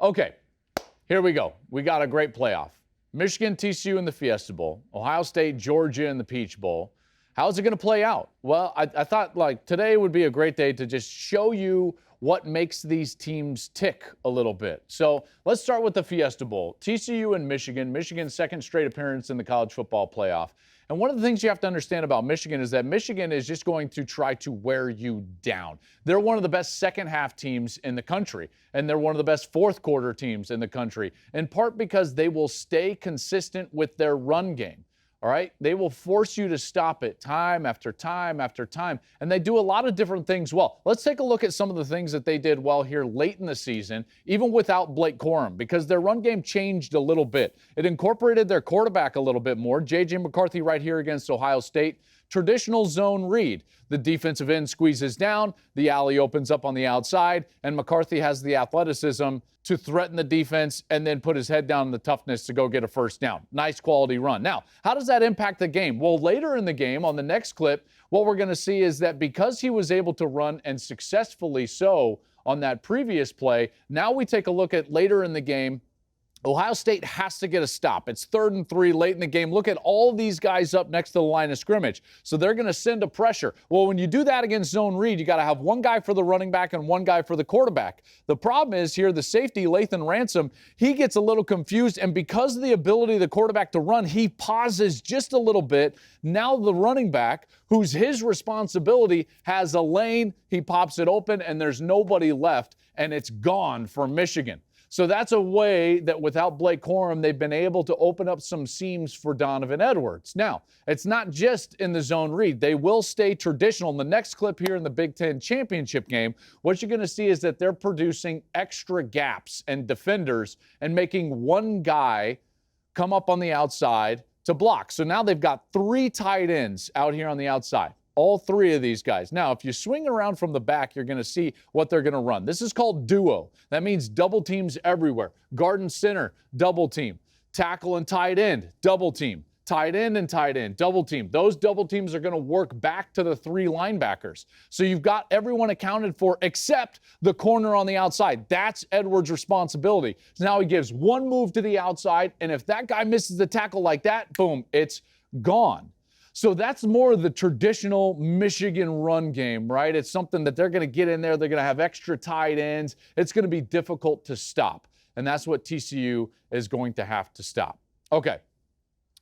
Okay, here we go. We got a great playoff. Michigan, TCU in the Fiesta Bowl. Ohio State, Georgia in the Peach Bowl. How's it going to play out? Well, I thought today would be a great day to just show you what makes these teams tick a little bit. So let's start with the Fiesta Bowl. TCU and Michigan. Michigan's second straight appearance in the college football playoff. And one of the things you have to understand about Michigan is that Michigan is just going to try to wear you down. They're one of the best second half teams in the country, and they're one of the best fourth quarter teams in the country, in part because they will stay consistent with their run game. All right? They will force you to stop it time after time after time, and they do a lot of different things well. Let's take a look at some of the things that they did well here late in the season, even without Blake Corum, because their run game changed a little bit. It incorporated their quarterback a little bit more. J.J. McCarthy right here against Ohio State. Traditional zone read. The defensive end squeezes down, the alley opens up on the outside, and McCarthy has the athleticism to threaten the defense and then put his head down in the toughness to go get a first down. Nice quality run. Now, how does that impact the game? Well, later in the game, on the next clip, what we're going to see is that because he was able to run, and successfully so, on that previous play, now we take a look at later in the game. Ohio State has to get a stop. It's 3rd and 3 late in the game. Look at all these guys up next to the line of scrimmage. So they're going to send a pressure. Well, when you do that against zone read, you got to have one guy for the running back and one guy for the quarterback. The problem is here, the safety, Lathan Ransom, he gets a little confused, and because of the ability of the quarterback to run, he pauses just a little bit. Now the running back, who's his responsibility, has a lane. He pops it open, and there's nobody left, and it's gone for Michigan. So that's a way that without Blake Corum, they've been able to open up some seams for Donovan Edwards. Now, it's not just in the zone read. They will stay traditional. In the next clip here in the Big Ten championship game, what you're going to see is that they're producing extra gaps and defenders and making one guy come up on the outside to block. So now they've got 3 tight ends out here on the outside. All 3 of these guys. Now, if you swing around from the back, you're going to see what they're going to run. This is called duo. That means double teams everywhere. Guard and center, double team. Tackle and tight end, double team. Tight end and tight end, double team. Those double teams are going to work back to the 3 linebackers. So you've got everyone accounted for except the corner on the outside. That's Edwards' responsibility. So now he gives one move to the outside, and if that guy misses the tackle like that, boom, it's gone. So that's more of the traditional Michigan run game, right? It's something that they're going to get in there. They're going to have extra tight ends. It's going to be difficult to stop. And that's what TCU is going to have to stop. Okay.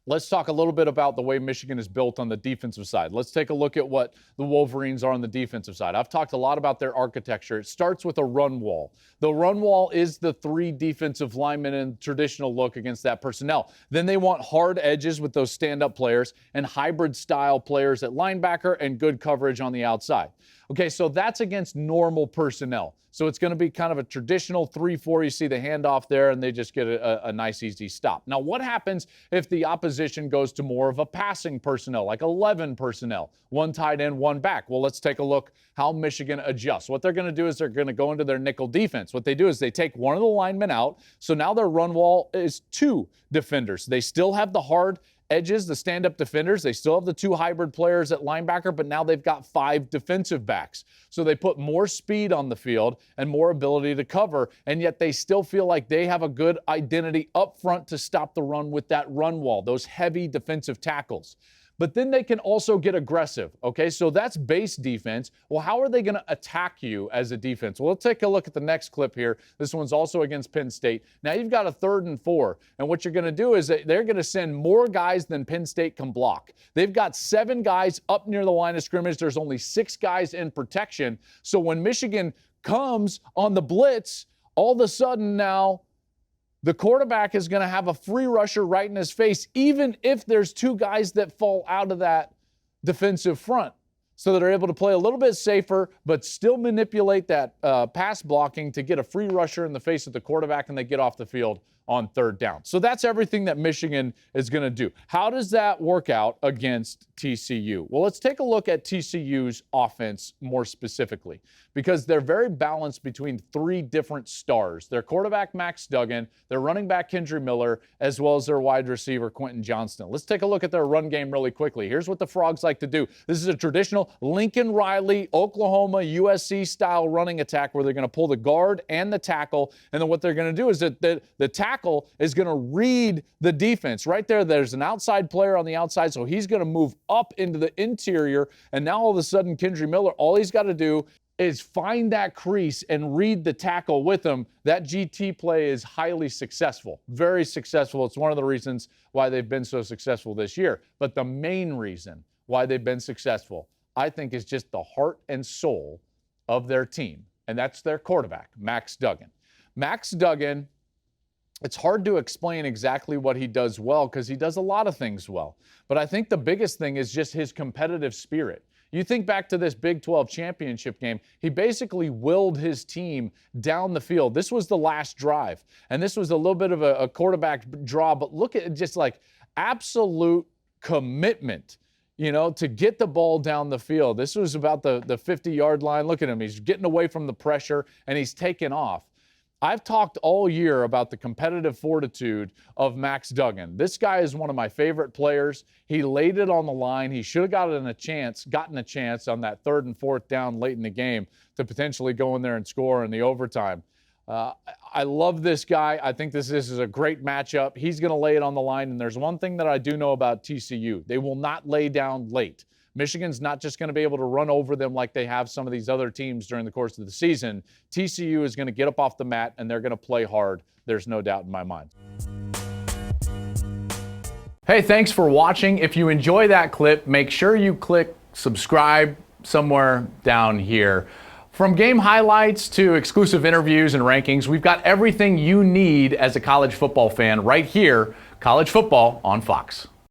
Let's talk a little bit about the way Michigan is built on the defensive side. Let's take a look at what the Wolverines are on the defensive side. I've talked a lot about their architecture. It starts with a run wall. The run wall is the 3 defensive linemen in traditional look against that personnel. Then they want hard edges with those stand-up players and hybrid-style players at linebacker and good coverage on the outside. Okay, so that's against normal personnel. So it's going to be kind of a traditional 3-4. You see the handoff there, and they just get a nice, easy stop. Now, what happens if the opposition goes to more of a passing personnel, like 11 personnel, 1 tight end, 1 back? Well, let's take a look how Michigan adjusts. What they're going to do is they're going to go into their nickel defense. What they do is they take one of the linemen out, so now their run wall is 2 defenders. They still have the hard edges, the stand-up defenders. They still have the 2 hybrid players at linebacker, but now they've got 5 defensive backs. So they put more speed on the field and more ability to cover, and yet they still feel like they have a good identity up front to stop the run with that run wall, those heavy defensive tackles. But then they can also get aggressive, okay? So that's base defense. Well, how are they going to attack you as a defense? Well, let's take a look at the next clip here. This one's also against Penn State. Now you've got a 3rd and 4, and what you're going to do is they're going to send more guys than Penn State can block. They've got 7 guys up near the line of scrimmage. There's only 6 guys in protection. So when Michigan comes on the blitz, all of a sudden now the quarterback is going to have a free rusher right in his face, even if there's 2 guys that fall out of that defensive front. So that they're able to play a little bit safer, but still manipulate that pass blocking to get a free rusher in the face of the quarterback, and they get off the field on 3rd down. So that's everything that Michigan is going to do. How does that work out against TCU? Well, let's take a look at TCU's offense more specifically, because they're very balanced between three different stars. Their quarterback, Max Duggan, their running back, Kendry Miller, as well as their wide receiver, Quentin Johnston. Let's take a look at their run game really quickly. Here's what the Frogs like to do. This is a traditional Lincoln Riley, Oklahoma, USC-style running attack where they're going to pull the guard and the tackle, and then what they're going to do is that the tackle is going to read the defense. Right there, there's an outside player on the outside, so he's going to move up into the interior, and now all of a sudden, Kendry Miller, all he's got to do is find that crease and read the tackle with him. That GT play is highly successful, very successful. It's one of the reasons why they've been so successful this year. But the main reason why they've been successful, I think, is just the heart and soul of their team, and that's their quarterback, Max Duggan. Max Duggan, it's hard to explain exactly what he does well because he does a lot of things well. But I think the biggest thing is just his competitive spirit. You think back to this Big 12 championship game, he basically willed his team down the field. This was the last drive, and this was a little bit of a quarterback draw, but look at just like absolute commitment, to get the ball down the field. This was about the 50-yard line. Look at him. He's getting away from the pressure, and he's taking off. I've talked all year about the competitive fortitude of Max Duggan. This guy is one of my favorite players. He laid it on the line. He should have gotten a chance on that 3rd and 4th down late in the game to potentially go in there and score in the overtime. I love this guy. I think this is a great matchup. He's going to lay it on the line, and there's one thing that I do know about TCU. They will not lay down late. Michigan's not just going to be able to run over them like they have some of these other teams during the course of the season. TCU is going to get up off the mat, and they're going to play hard. There's no doubt in my mind. Hey, thanks for watching. If you enjoy that clip, make sure you click subscribe somewhere down here. From game highlights to exclusive interviews and rankings, we've got everything you need as a college football fan right here, College Football on Fox.